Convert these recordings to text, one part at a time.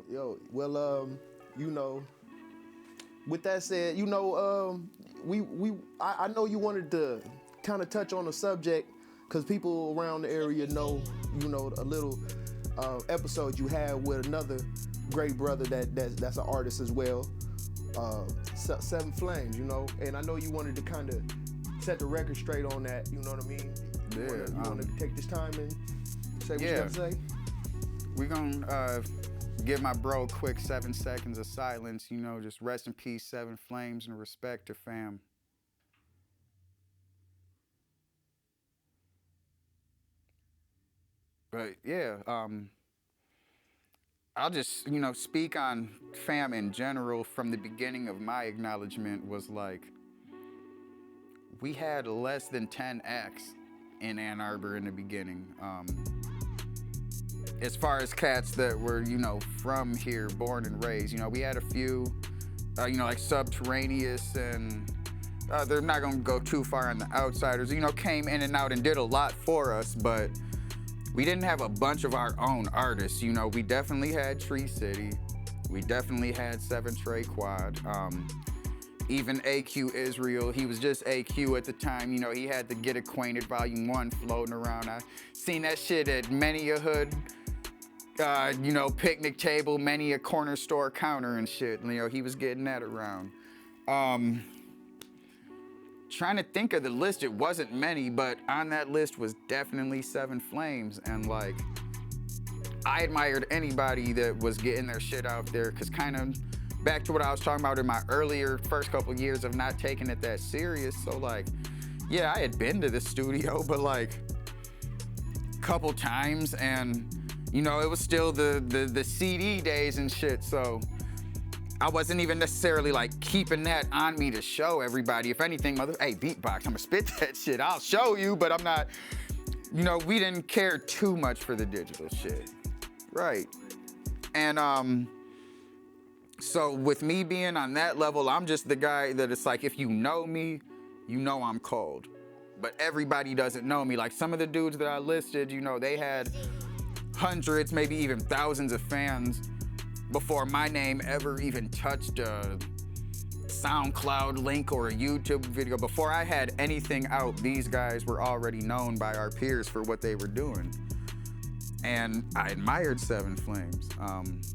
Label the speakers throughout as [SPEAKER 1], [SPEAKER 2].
[SPEAKER 1] Well, you know, with that said, you know, I know you wanted to kind of touch on a subject because people around the area know, you know, a little episode you had with another great brother that's an artist as well, 7Flamez, you know, and I know you wanted to kind of set the record straight on that, you know what I mean? You want to take this time and say what you got to say?
[SPEAKER 2] We're going to give my bro a quick 7 seconds of silence, you know, just rest in peace, 7Flamez, and respect to fam. But yeah, I'll just, you know, speak on fam in general. From the beginning of my acknowledgement was like, we had less than 10 acts in Ann Arbor in the beginning. As far as cats that were, you know, from here, born and raised, you know, we had a few, you know, like Subterraneous, and they're not gonna go too far on the outsiders, you know, came in and out and did a lot for us, but we didn't have a bunch of our own artists. You know, we definitely had Tree City, we definitely had 7 Trey Quad, even AQ Israel. He was just AQ at the time, you know, he had the Get Acquainted Volume 1 floating around. I seen that shit at many a hood, you know, picnic table, many a corner store counter and shit. You know, he was getting that around. Trying to think of the list, it wasn't many, but on that list was definitely 7Flamez, and like, I admired anybody that was getting their shit out there, because kind of back to what I was talking about in my earlier first couple years of not taking it that serious. So like, yeah, I had been to the studio, but like a couple times, and you know, it was still the CD days and shit, so I wasn't even necessarily like keeping that on me to show everybody. If anything, hey, beatbox, I'ma spit that shit, I'll show you, but I'm not, you know, we didn't care too much for the digital shit. Right. And so with me being on that level, I'm just the guy that it's like, if you know me, you know I'm cold. But everybody doesn't know me. Like some of the dudes that I listed, you know, they had hundreds, maybe even thousands of fans before my name ever even touched a SoundCloud link or a YouTube video. Before I had anything out, these guys were already known by our peers for what they were doing. And I admired 7Flamez.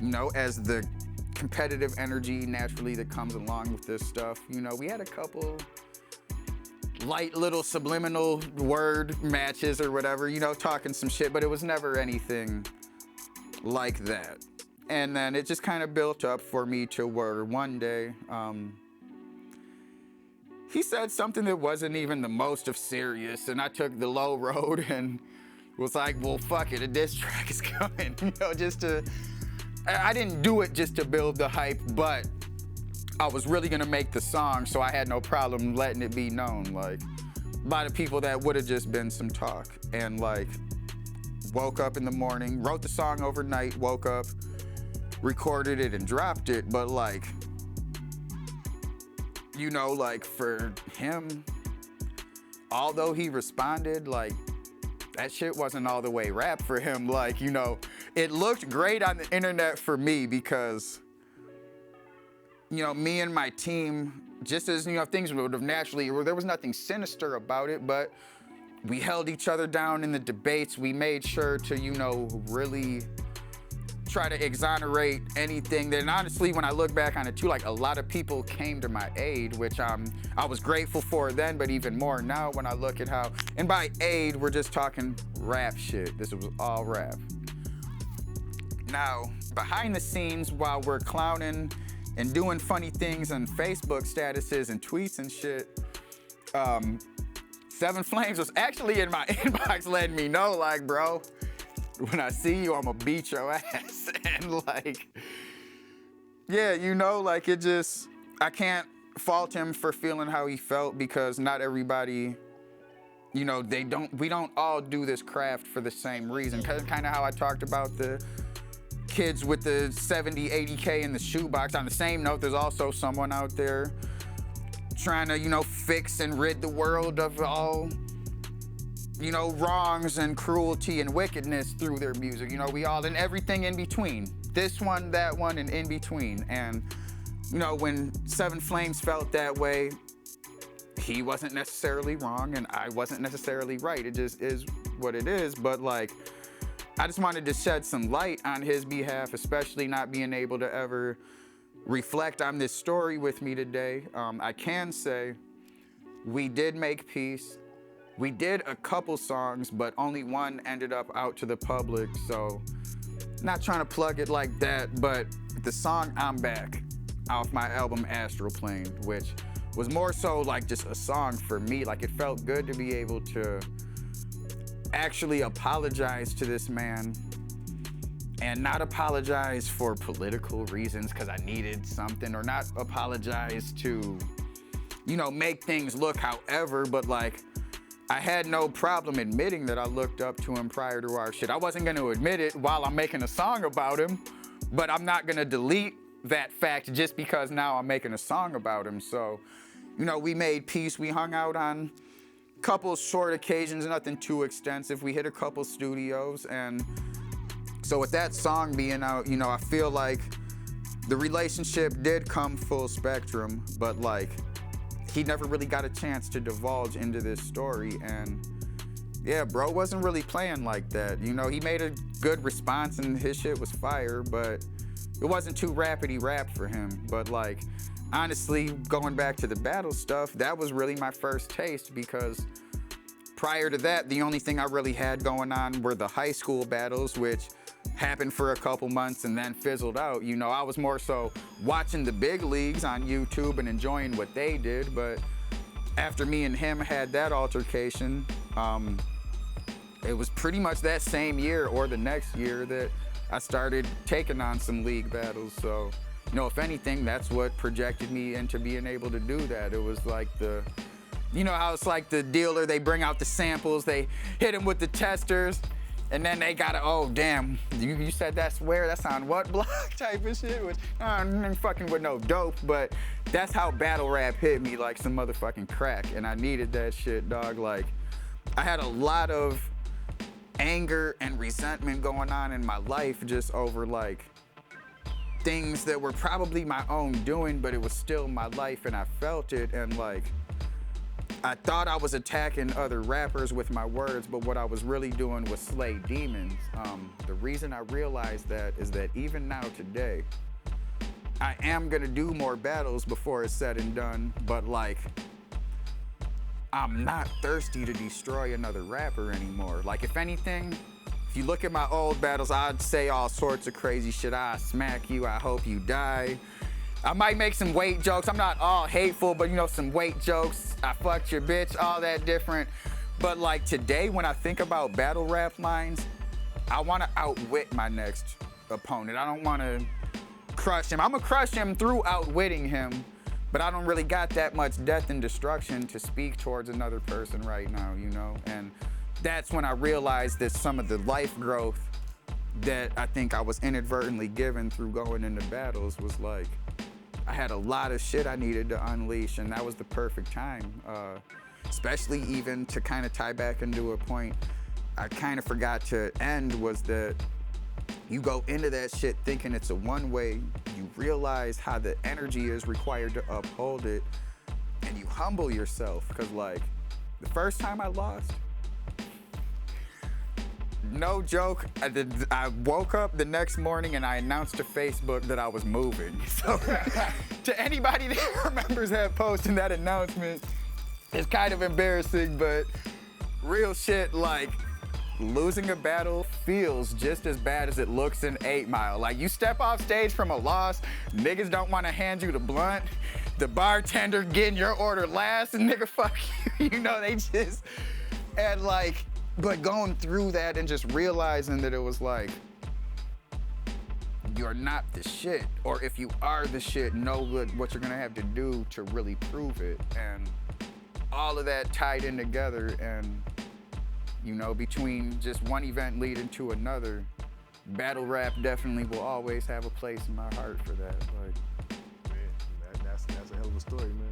[SPEAKER 2] You know, as the competitive energy naturally that comes along with this stuff, you know, we had a couple light little subliminal word matches or whatever, you know, talking some shit, but it was never anything like that. And then it just kind of built up for me to where one day, he said something that wasn't even the most of serious, and I took the low road and was like, well, fuck it, a diss track is coming, you know, just to, I didn't do it just to build the hype, but I was really gonna make the song, so I had no problem letting it be known. Like, a lot of people that would have just been some talk, and like, woke up in the morning, wrote the song overnight, woke up, recorded it and dropped it, but like, you know, like for him, although he responded, like, that shit wasn't all the way rap for him. Like, you know, it looked great on the internet for me because, you know, me and my team, just as, you know, things would have naturally, there was nothing sinister about it, but we held each other down in the debates. We made sure to, you know, really try to exonerate anything that, and honestly, when I look back on it too, like a lot of people came to my aid, which I was grateful for then, but even more now when I look at how, and by aid, we're just talking rap shit. This was all rap. Now, behind the scenes, while we're clowning and doing funny things on Facebook statuses and tweets and shit, 7Flamez was actually in my inbox letting me know, like, bro, when I see you, I'ma beat your ass. And like, yeah, you know, like it just, I can't fault him for feeling how he felt because not everybody, you know, we don't all do this craft for the same reason. Kind of how I talked about the kids with the 70, 80K in the shoebox. On the same note, there's also someone out there trying to, you know, fix and rid the world of all, you know, wrongs and cruelty and wickedness through their music. You know, we all, and everything in between. this one, that one, and in between. And, you know, when 7Flamez felt that way, he wasn't necessarily wrong and I wasn't necessarily right. It just is what it is. But like, I just wanted to shed some light on his behalf, especially not being able to ever reflect on this story with me today. I can say we did make peace. We did a couple songs, but only one ended up out to the public. So not trying to plug it like that, but the song I'm Back off my album Astral Plane, which was more so like just a song for me. Like, it felt good to be able to actually apologize to this man and not apologize for political reasons because I needed something, or not apologize to, you know, make things look however, but like, I had no problem admitting that I looked up to him prior to our shit. I wasn't gonna admit it while I'm making a song about him, but I'm not gonna delete that fact just because now I'm making a song about him. So, you know, we made peace. We hung out on a couple short occasions, nothing too extensive. We hit a couple studios, and so with that song being out, you know, I feel like the relationship did come full spectrum, but like, he never really got a chance to divulge into this story. And yeah, bro wasn't really playing like that. You know, he made a good response and his shit was fire, but it wasn't too rapidy rap for him. But like, honestly, going back to the battle stuff, that was really my first taste, because prior to that, the only thing I really had going on were the high school battles, which happened for a couple months and then fizzled out. You know, I was more so watching the big leagues on YouTube and enjoying what they did. But after me and him had that altercation, it was pretty much that same year or the next year that I started taking on some league battles. So, you know, if anything, that's what projected me into being able to do that. It was like the, you know how it's like the dealer, they bring out the samples, they hit him with the testers, and then they gotta, oh damn, you said that's where, that's on what block type of shit, which I'm fucking with no dope, but that's how battle rap hit me like some motherfucking crack, and I needed that shit, dog. Like, I had a lot of anger and resentment going on in my life just over like things that were probably my own doing, but it was still my life and I felt it. And like, I thought I was attacking other rappers with my words, but what I was really doing was slay demons. The reason I realized that is that even now today, I am gonna do more battles before it's said and done, but like, I'm not thirsty to destroy another rapper anymore. Like, if anything, if you look at my old battles, I'd say all sorts of crazy shit. I smack you, I hope you die. I might make some weight jokes. I'm not all hateful, but you know, some weight jokes. I fucked your bitch, all that different. But like today, when I think about battle rap lines, I wanna outwit my next opponent. I don't wanna crush him. I'm gonna crush him through outwitting him, but I don't really got that much death and destruction to speak towards another person right now, you know? And that's when I realized that some of the life growth that I think I was inadvertently given through going into battles was like, I had a lot of shit I needed to unleash, and that was the perfect time. Especially even to kind of tie back into a point I kind of forgot to end, was that you go into that shit thinking it's a one-way, you realize how the energy is required to uphold it, and you humble yourself. Because like, the first time I lost, no joke, I woke up the next morning and I announced to Facebook that I was moving. So to anybody that remembers that post and that announcement, it's kind of embarrassing, but real shit, like, losing a battle feels just as bad as it looks in 8 Mile. Like, you step off stage from a loss, niggas don't want to hand you the blunt, the bartender getting your order last, and nigga, fuck you, you know, they just, and like, but going through that and just realizing that it was like, you're not the shit, or if you are the shit, know what you're gonna have to do to really prove it. And all of that tied in together, and you know, between just one event leading to another, battle rap definitely will always have a place in my heart for that. Like,
[SPEAKER 3] man, that's a hell of a story, man.